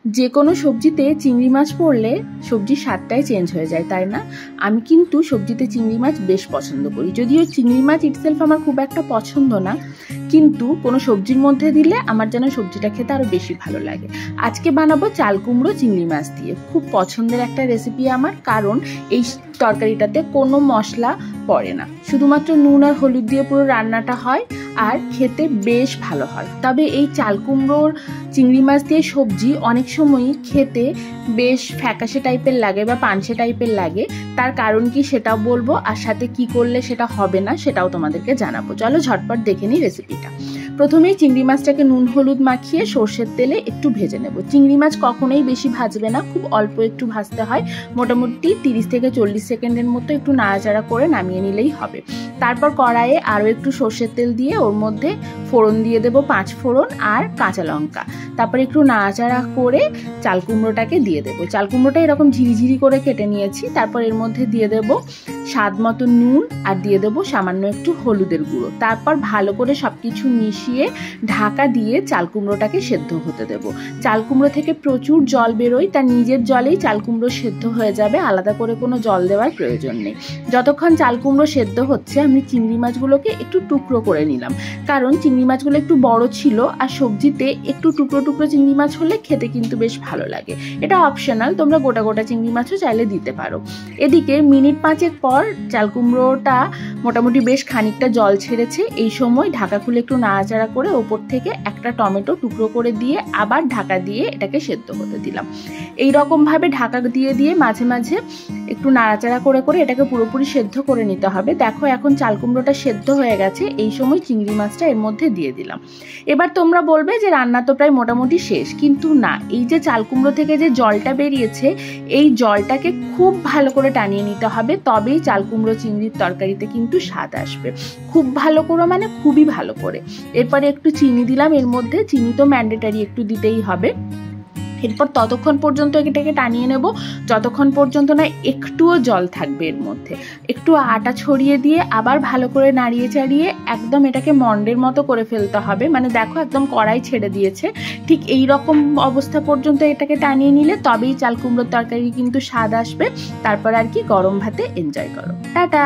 যে কোনো সবজিতে চিংড়ি মাছ পড়লে সবজির স্বাদটাই চেঞ্জ হয়ে যায়, তাই না? আমি কিন্তু সবজিতে চিংড়ি মাছ বেশ পছন্দ করি, যদিও চিংড়ি মাছ ইটসেলফ আমার খুব একটা পছন্দ না, কিন্তু কোনো সবজির মধ্যে দিলে আমার যেন সবজিটা খেতে আরও বেশি ভালো লাগে। আজকে বানাবো চাল কুমড়ো চিংড়ি মাছ দিয়ে, খুব পছন্দের একটা রেসিপি আমার, কারণ এই তরকারিটাতে কোনো মশলা পড়ে না, শুধুমাত্র নুন আর হলুদ দিয়ে পুরো রান্নাটা হয় আর খেতে বেশ ভালো হয়। তবে এই চাল কুমড়োর চিংড়ি মাছ দিয়ে সবজি অনেক সময়ই খেতে বেশ ফ্যাকাশে টাইপের লাগে বা পানসে টাইপের লাগে, তার কারণ কি সেটাও বলবো, আর সাথে কি করলে সেটা হবে না সেটাও তোমাদেরকে জানাবো। চলো ঝটপট দেখে নিই রেসিপিটা। প্রথমেই চিংড়ি মাছটাকে নুন হলুদ মাখিয়ে সর্ষের তেলে একটু ভেজে নেব। চিংড়ি মাছ কখনোই বেশি ভাজবে না, খুব অল্প একটু ভাজতে হয়, মোটামুটি 30 থেকে 40 সেকেন্ডের মতো একটু নাড়াচাড়া করে নামিয়ে নিলেই হবে। তারপর কড়াইয়ে আরও একটু সর্ষের তেল দিয়ে ওর মধ্যে ফোড়ন দিয়ে দেবো 5 ফোড়ন আর কাঁচা লঙ্কা। তারপর একটু নাড়াচাড়া করে চাল কুমড়োটাকে দিয়ে দেবো। চাল কুমড়োটা এরকম ঝিরিঝিরি করে কেটে নিয়েছি। তারপর এর মধ্যে দিয়ে দেবো স্বাদ মতো নুন আর দিয়ে দেবো সামান্য একটু হলুদের গুঁড়ো। তারপর ভালো করে সব কিছু মিশিয়ে ঢাকা দিয়ে চাল কুমড়োটাকে সেদ্ধ হতে দেবো। চাল কুমড়ো থেকে প্রচুর জল বেরোয়, তার নিজের জলেই চাল কুমড়ো সেদ্ধ হয়ে যাবে, আলাদা করে কোনো জল দেওয়ার প্রয়োজন নেই। যতক্ষণ চাল কুমড়ো সেদ্ধ হচ্ছে আমি চিংড়ি মাছগুলোকে একটু টুকরো করে নিলাম, কারণ চিংড়ি মাছগুলো একটু বড় ছিল আর সবজিতে একটু টুকরো টুকরো চিংড়ি মাছ হলে খেতে কিন্তু বেশ ভালো লাগে। এটা অপশনাল, তোমরা গোটা গোটা চিংড়ি মাছও চাইলে দিতে পারো। এদিকে মিনিট 5 পর চাল কুমড়োটা মোটামুটি বেশ খানিকটা জল ছেড়েছে। এই সময় ঢাকা খুলে একটু নাড়াচাড়া করে ওপর থেকে একটা টমেটো টুকরো করে দিয়ে আবার ঢাকা দিয়ে এটাকে সেদ্ধ হতে দিলাম। এই রকম ভাবে ঢাকা দিয়ে দিয়ে মাঝে মাঝে একটু নাড়াচাড়া করে করে এটাকে পুরোপুরি সেদ্ধ করে নিতে হবে। দেখো এখন চাল কুমড়োটা সেদ্ধ হয়ে গেছে, এই সময় চিংড়ি মাছটা এর মধ্যে দিয়ে দিলাম। এবার তোমরা বলবে যে রান্না তো প্রায় মোটামুটি শেষ, কিন্তু না, এই যে চাল কুমড়ো থেকে যে জলটা বেরিয়েছে এই জলটাকে খুব ভালো করে টানিয়ে নিতে হবে, তবেই চাল কুমড়ো চিংড়ির তরকারিতে কিন্তু স্বাদ আসবে। খুব ভালো করে মানে খুবই ভালো করে। এরপরে একটু চিনি দিলাম এর মধ্যে, চিনি তো ম্যান্ডেটারি একটু দিতেই হবে। এরপর ততক্ষণ পর্যন্ত এটাকে টানিয়ে নেব যতক্ষণ পর্যন্ত না একটুও জল থাকবে এর মধ্যে। একটু আটা ছড়িয়ে দিয়ে আবার ভালো করে নাড়িয়ে চাড়িয়ে একদম এটাকে মন্ডের মতো করে ফেলতে হবে। মানে দেখো একদম কড়াই ছেড়ে দিয়েছে, ঠিক এই রকম অবস্থা পর্যন্ত এটাকে টানিয়ে নিলে তবেই চাল কুমড়োর তরকারি কিন্তু স্বাদ আসবে। তারপর আর কি গরম ভাতে এনজয় করো। টাটা।